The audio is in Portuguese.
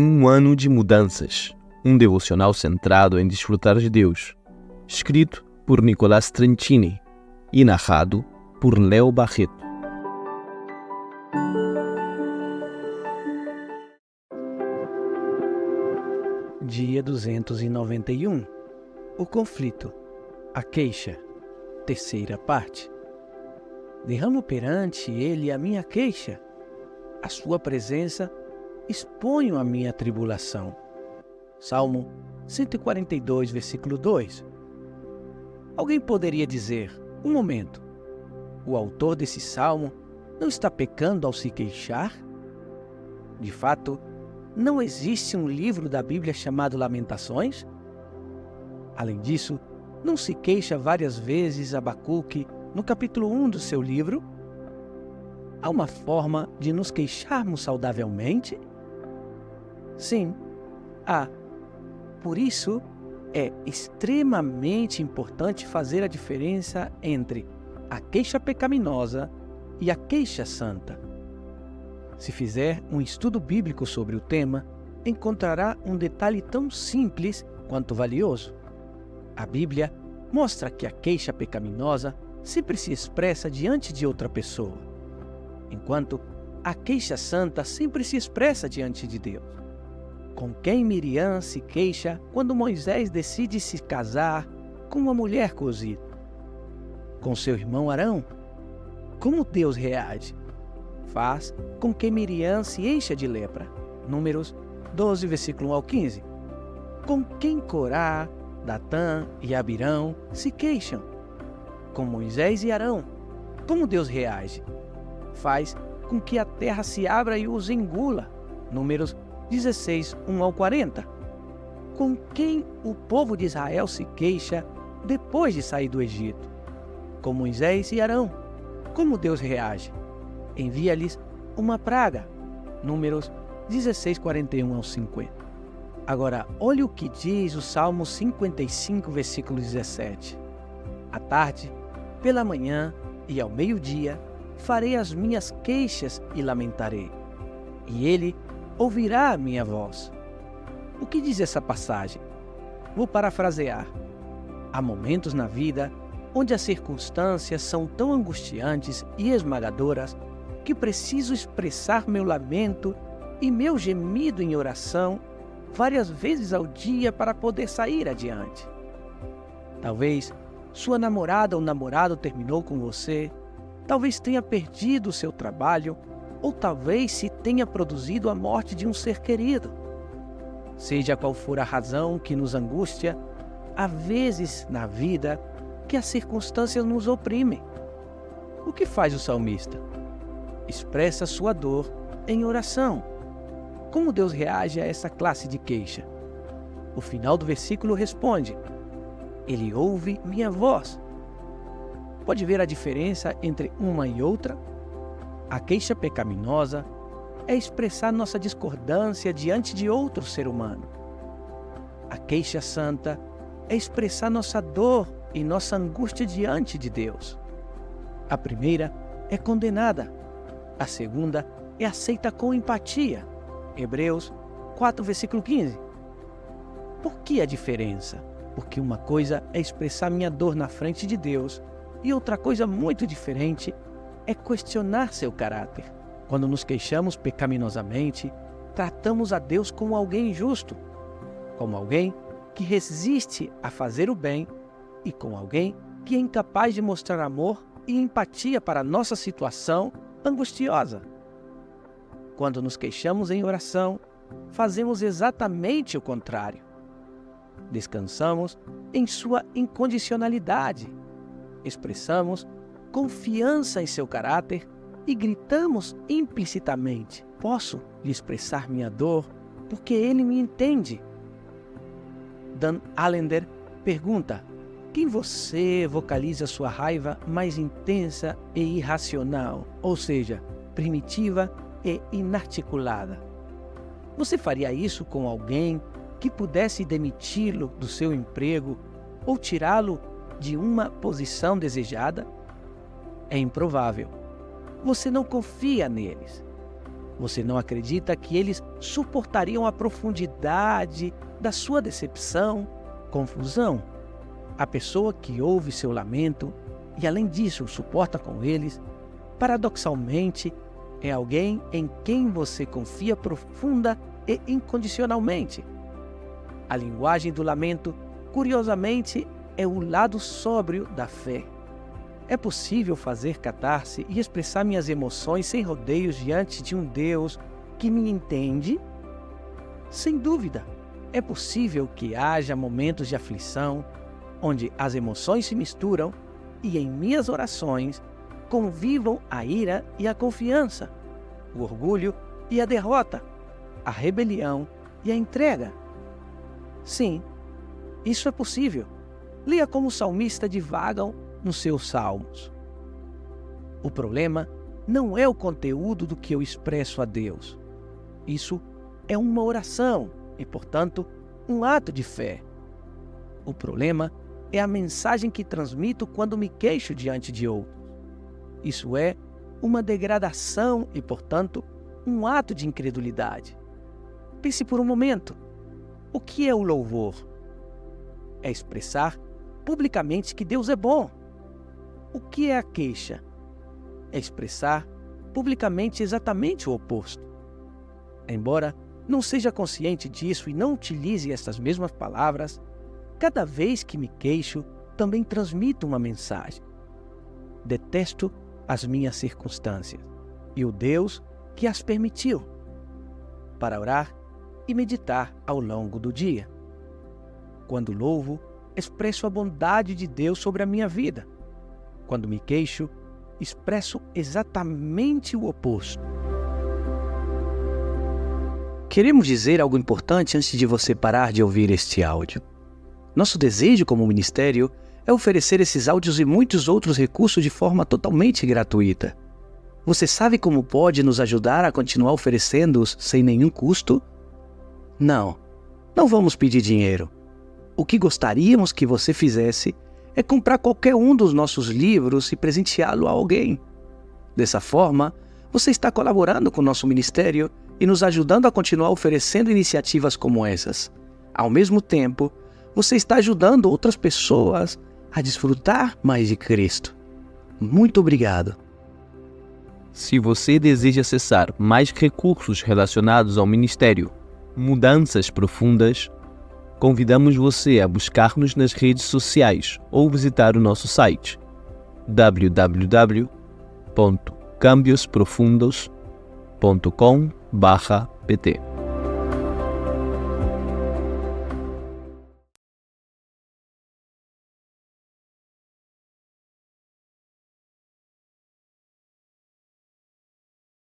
Um ano de mudanças, um devocional centrado em desfrutar de Deus, escrito por Nicolás Trenchini e narrado por Léo Barreto. Dia 291. O conflito, a queixa, terceira parte. Derramo perante ele a minha queixa, a sua presença exponho a minha tribulação. Salmo 142, versículo 2. Alguém poderia dizer, um momento, o autor desse salmo não está pecando ao se queixar? De fato, não existe um livro da Bíblia chamado Lamentações? Além disso, não se queixa várias vezes Abacuque no capítulo 1 do seu livro? Há uma forma de nos queixarmos saudavelmente? Sim, há. Por isso, é extremamente importante fazer a diferença entre a queixa pecaminosa e a queixa santa. Se fizer um estudo bíblico sobre o tema, encontrará um detalhe tão simples quanto valioso. A Bíblia mostra que a queixa pecaminosa sempre se expressa diante de outra pessoa, enquanto a queixa santa sempre se expressa diante de Deus. Com quem Miriam se queixa quando Moisés decide se casar com uma mulher cozida? Com seu irmão Arão? Como Deus reage? Faz com que Miriam se encha de lepra. Números 12, versículo 1 ao 15. Com quem Corá, Datã e Abirão se queixam? Com Moisés e Arão. Como Deus reage? Faz com que a terra se abra e os engula. Números 16, 1 ao 40. Com quem o povo de Israel se queixa depois de sair do Egito? Com Moisés e Arão. Como Deus reage? Envia-lhes uma praga. Números 16, 41 ao 50. Agora, olhe o que diz o Salmo 55, versículo 17. À tarde, pela manhã e ao meio-dia, farei as minhas queixas e lamentarei. E ele ouvirá a minha voz. O que diz essa passagem? Vou parafrasear. Há momentos na vida onde as circunstâncias são tão angustiantes e esmagadoras que preciso expressar meu lamento e meu gemido em oração várias vezes ao dia para poder sair adiante. Talvez sua namorada ou namorado terminou com você, talvez tenha perdido o seu trabalho, ou talvez se tenha produzido a morte de um ser querido. Seja qual for a razão que nos angustia, há vezes na vida que as circunstâncias nos oprimem. O que faz o salmista? Expressa sua dor em oração. Como Deus reage a essa classe de queixa? O final do versículo responde: Ele ouve minha voz. Pode ver a diferença entre uma e outra? A queixa pecaminosa é expressar nossa discordância diante de outro ser humano. A queixa santa é expressar nossa dor e nossa angústia diante de Deus. A primeira é condenada, a segunda é aceita com empatia. Hebreus 4, versículo 15. Por que a diferença? Porque uma coisa é expressar minha dor na frente de Deus e outra coisa muito diferente é questionar seu caráter. Quando nos queixamos pecaminosamente, tratamos a Deus como alguém injusto, como alguém que resiste a fazer o bem e como alguém que é incapaz de mostrar amor e empatia para a nossa situação angustiosa. Quando nos queixamos em oração, fazemos exatamente o contrário. Descansamos em sua incondicionalidade, expressamos confiança em seu caráter e gritamos implicitamente: posso lhe expressar minha dor porque ele me entende. Dan Allender pergunta: quem você vocaliza sua raiva mais intensa e irracional, ou seja, primitiva e inarticulada? Você faria isso com alguém que pudesse demiti-lo do seu emprego ou tirá-lo de uma posição desejada? É improvável. Você não confia neles. Você não acredita que eles suportariam a profundidade da sua decepção, confusão? A pessoa que ouve seu lamento e, além disso, suporta com eles, paradoxalmente, é alguém em quem você confia profunda e incondicionalmente. A linguagem do lamento, curiosamente, é o lado sóbrio da fé. É possível fazer catarse e expressar minhas emoções sem rodeios diante de um Deus que me entende? Sem dúvida, é possível que haja momentos de aflição, onde as emoções se misturam e em minhas orações convivam a ira e a confiança, o orgulho e a derrota, a rebelião e a entrega. Sim, isso é possível. Leia como o salmista divagam nos seus salmos. O problema não é o conteúdo do que eu expresso a Deus. Isso é uma oração e, portanto, um ato de fé. O problema é a mensagem que transmito quando me queixo diante de outros. Isso é uma degradação e, portanto, um ato de incredulidade. Pense por um momento. O que é o louvor? É expressar publicamente que Deus é bom. O que é a queixa? É expressar publicamente exatamente o oposto. Embora não seja consciente disso e não utilize estas mesmas palavras, cada vez que me queixo, também transmito uma mensagem. Detesto as minhas circunstâncias e o Deus que as permitiu, para orar e meditar ao longo do dia. Quando louvo, expresso a bondade de Deus sobre a minha vida. Quando me queixo, expresso exatamente o oposto. Queremos dizer algo importante antes de você parar de ouvir este áudio. Nosso desejo como ministério é oferecer esses áudios e muitos outros recursos de forma totalmente gratuita. Você sabe como pode nos ajudar a continuar oferecendo-os sem nenhum custo? Não vamos pedir dinheiro. O que gostaríamos que você fizesse é comprar qualquer um dos nossos livros e presenteá-lo a alguém. Dessa forma, você está colaborando com o nosso ministério e nos ajudando a continuar oferecendo iniciativas como essas. Ao mesmo tempo, você está ajudando outras pessoas a desfrutar mais de Cristo. Muito obrigado. Se você deseja acessar mais recursos relacionados ao ministério Mudanças Profundas, convidamos você a buscar-nos nas redes sociais ou visitar o nosso site www.cambiosprofundos.com/pt.